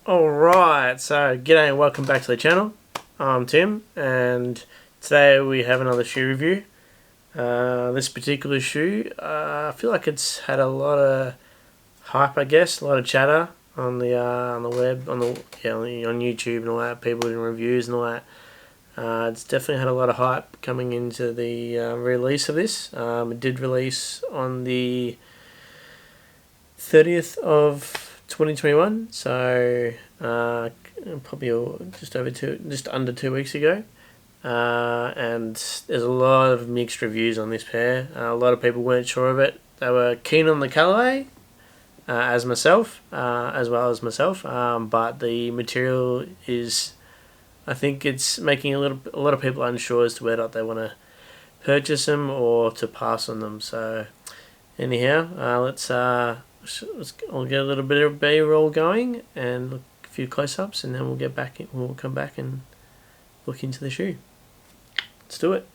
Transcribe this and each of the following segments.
Alright, so g'day and welcome back to the channel. I'm Tim and today we have another shoe review. This particular shoe, I feel like it's had a lot of hype, I guess, a lot of chatter on the web, on YouTube and all that, people doing reviews and all that. It's definitely had a lot of hype coming into the release of this. It did release on the 30th of 2021, so probably just under 2 weeks ago, and there's a lot of mixed reviews on this pair. A lot of people weren't sure of it. They were keen on the colourway, as well as myself, but the material is, I think it's making a lot of people unsure as to whether or not they want to purchase them or to pass on them. So anyhow, I'll get a little bit of B-roll going and look a few close-ups, and then we'll come back and look into the shoe. Let's do it.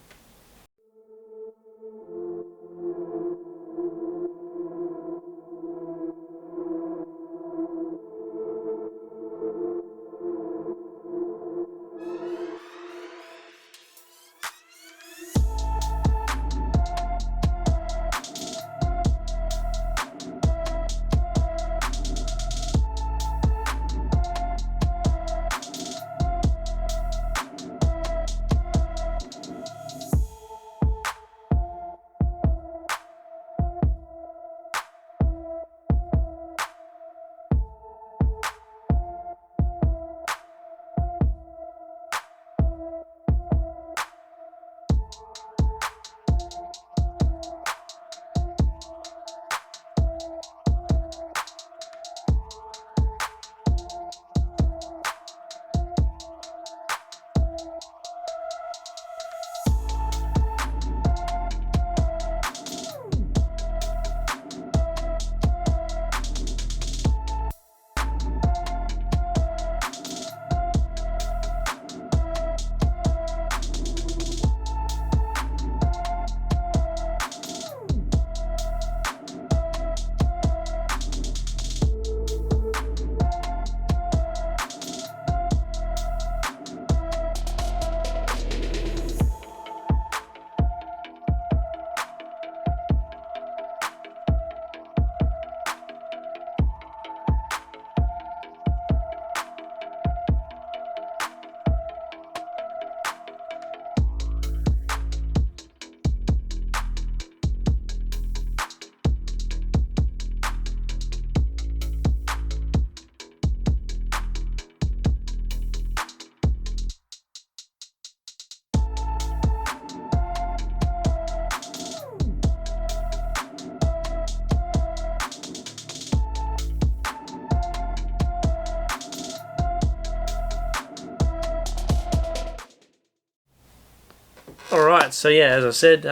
Alright, so yeah, as I said,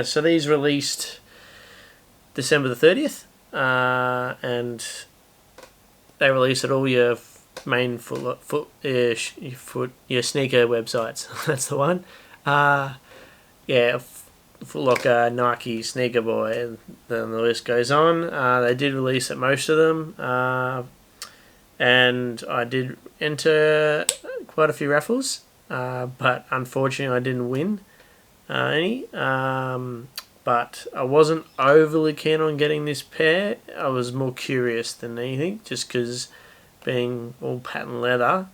so these released December the 30th, and they release at all your main your sneaker websites. That's the one. Foot Locker, Nike, Sneaker Boy, and then the list goes on. They did release at most of them, and I did enter quite a few raffles. But unfortunately I didn't win any. But I wasn't overly keen on getting this pair. I was more curious than anything, just because being all patent leather,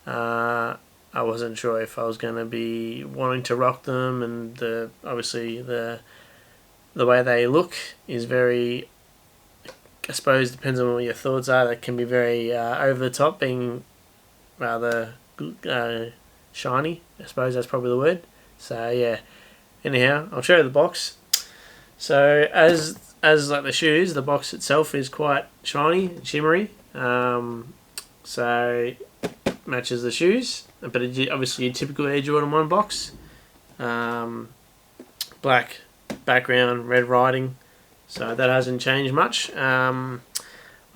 I wasn't sure if I was going to be wanting to rock them, and obviously the way they look is very, I suppose, depends on what your thoughts are. That can be very over the top, being rather shiny, I suppose that's probably the word. So yeah, anyhow, I'll show you the box. So as like the shoes, the box itself is quite shiny and shimmery, so matches the shoes, but obviously your typical Air Jordan 1 box, black background, red writing, so that hasn't changed much.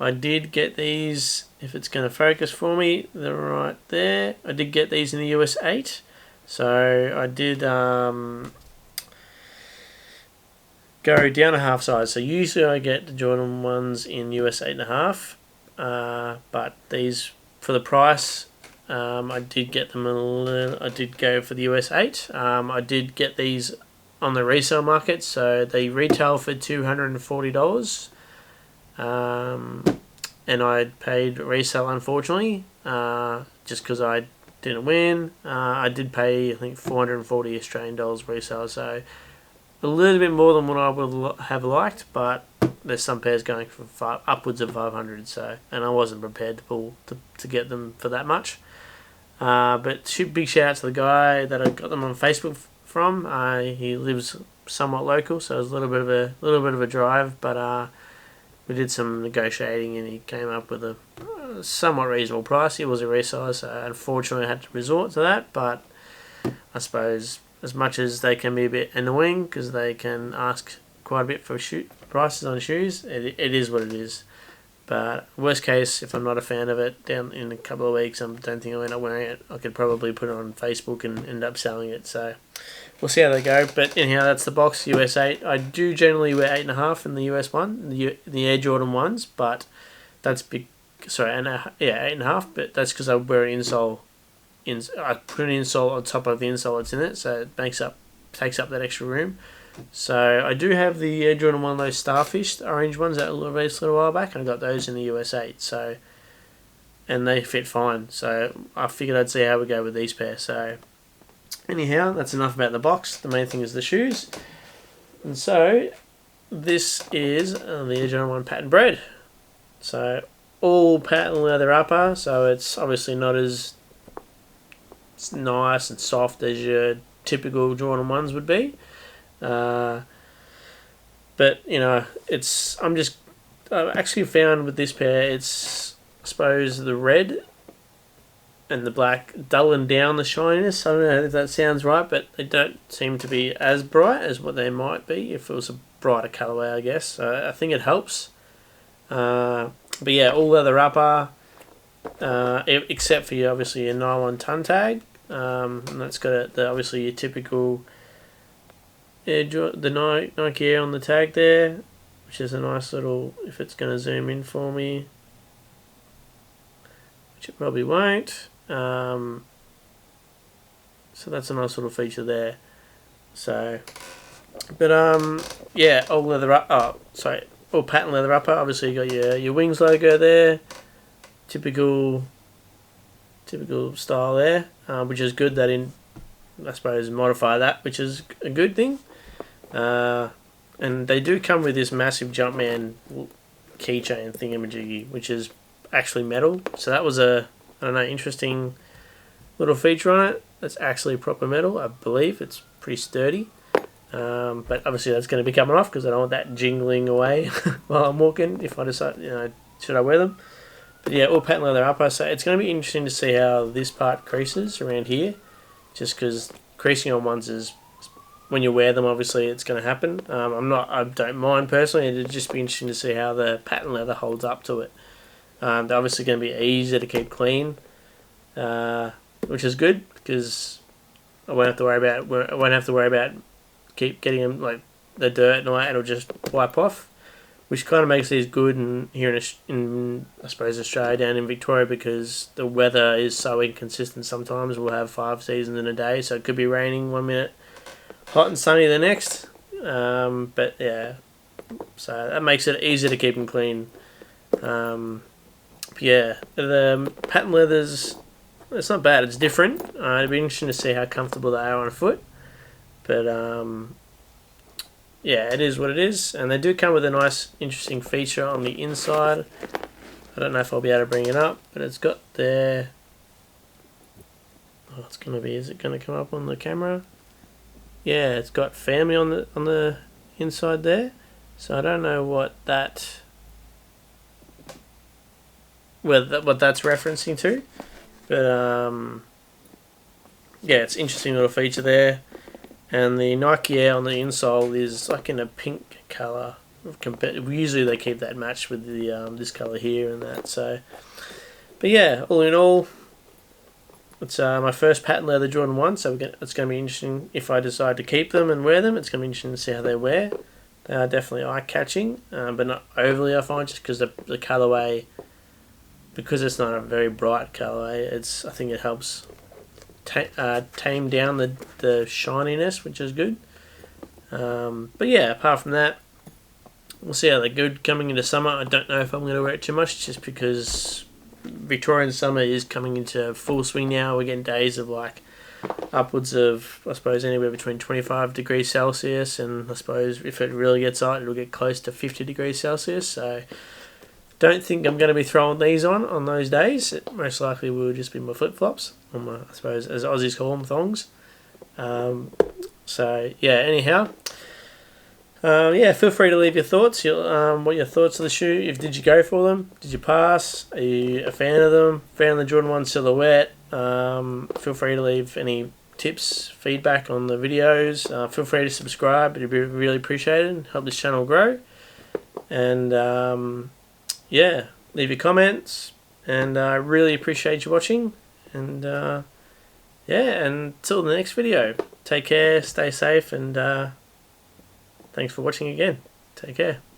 I did get these, if it's going to focus for me, they're right there. I did get these in the US 8. So I did go down a half size. So usually I get the Jordan 1s in US 8.5. but these, for the price, I did get them I did go for the US 8. I did get these on the resale market, so they retail for $240. And I paid resale, unfortunately, just because I didn't win. I did pay, I think, 440 Australian dollars resale, so a little bit more than what I would have liked, but there's some pairs going for upwards of 500, so, and I wasn't prepared to get them for that much. But big shout out to the guy that I got them on Facebook from. He lives somewhat local, so it was a little bit of a drive, but we did some negotiating and he came up with a somewhat reasonable price. It was a resale, so unfortunately I had to resort to that, but I suppose as much as they can be a bit annoying because they can ask quite a bit for prices on shoes, it is what it is. But worst case, if I'm not a fan of it, down in a couple of weeks, I don't think I'll end up wearing it. I could probably put it on Facebook and end up selling it. So we'll see how they go. But anyhow, that's the box, US 8. I do generally wear 8.5 in the US one, the Air Jordan ones, but that's big. Sorry, 8.5. But that's because I wear an insole. I put an insole on top of the insole that's in it, so it takes up that extra room. So I do have the Air Jordan 1, those Starfish, the orange ones that I released a little while back, and I got those in the US 8. So, and they fit fine. So I figured I'd see how we go with these pairs. So anyhow, that's enough about the box. The main thing is the shoes. And so this is the Air Jordan 1 patent bred. So all patent leather upper. So it's obviously not as nice and soft as your typical Jordan 1s would be. But you know, I've actually found with this pair, it's, I suppose, the red and the black dulling down the shininess. I don't know if that sounds right, but they don't seem to be as bright as what they might be if it was a brighter colourway, I guess. So I think it helps. But yeah, all leather upper, except for obviously your nylon tongue tag, and that's got obviously your typical. The Nike Air on the tag there, which is a nice little, if it's going to zoom in for me, which it probably won't. So that's a nice little feature there. So, but yeah, all leather up. Oh, sorry, all patent leather upper. Obviously, you got your Wings logo there, typical style there, which is good. That I suppose modify that, which is a good thing. And they do come with this massive Jumpman keychain thingamajiggy, which is actually metal. So that was interesting little feature on it. That's actually proper metal, I believe. It's pretty sturdy. But obviously that's going to be coming off because I don't want that jingling away while I'm walking if I decide, should I wear them. But yeah, all patent leather upper. So it's going to be interesting to see how this part creases around here. Just because creasing on ones is, when you wear them, obviously it's going to happen. I don't mind personally. It'd just be interesting to see how the patent leather holds up to it. They're obviously going to be easier to keep clean, which is good because I won't have to worry about keep getting them like the dirt and all that. It'll just wipe off, which kind of makes these good here in I suppose Australia, down in Victoria, because the weather is so inconsistent. Sometimes we'll have 5 seasons in a day, so it could be raining one minute, hot and sunny the next. But yeah, so that makes it easier to keep them clean. Yeah, the patent leathers, it's not bad. It's different. It'd be interesting to see how comfortable they are on foot. But yeah, it is what it is, and they do come with a nice, interesting feature on the inside. I don't know if I'll be able to bring it up, but it's got their. Oh, it's gonna be. Is it gonna come up on the camera? Yeah, it's got family on the inside there. So I don't know what that's referencing to, but yeah, it's an interesting little feature there. And the Nike Air on the insole is like in a pink colour. Usually they keep that matched with the this colour here and that. So, but yeah, all in all, it's my first patent leather Jordan 1. So it's going to be interesting if I decide to keep them and wear them. It's going to be interesting to see how they wear. They are definitely eye-catching, but not overly, I find, just because the colourway because it's not a very bright colourway, I think it helps tame down the shininess, which is good. But yeah, apart from that, we'll see how they're good coming into summer. I don't know if I'm going to wear it too much, just because Victorian summer is coming into full swing now. We're getting days of like upwards of, I suppose, anywhere between 25 degrees Celsius, and I suppose if it really gets hot, it'll get close to 50 degrees Celsius. So don't think I'm going to be throwing these on those days. It most likely will just be my flip-flops, or my, I suppose, as Aussies call them, thongs. So yeah, anyhow, yeah, feel free to leave your thoughts. What your thoughts of the shoe? Did you go for them? Did you pass? Are you a fan of them? Fan of the Jordan 1 silhouette? Feel free to leave any tips, feedback on the videos. Feel free to subscribe. It'd be really appreciated. Help this channel grow. And yeah, leave your comments. And I really appreciate you watching. And yeah, until the next video, take care, stay safe, and thanks for watching again. Take care.